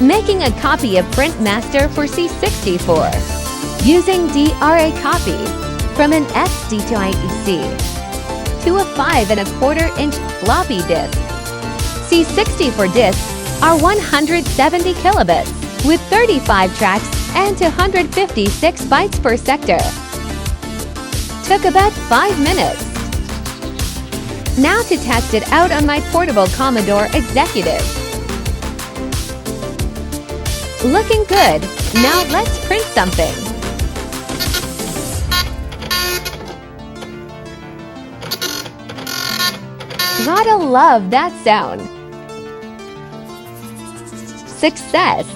Making a copy of Print Master for C64. Using DRA copy from an SD2IEC to a 5 1/4-inch floppy disk. C64 disks are 170 kilobits with 35 tracks and 256 bytes per sector. Took about 5 minutes. Now to test it out on my portable Commodore Executive. Looking good. Now let's print something. Gotta love that sound. Success!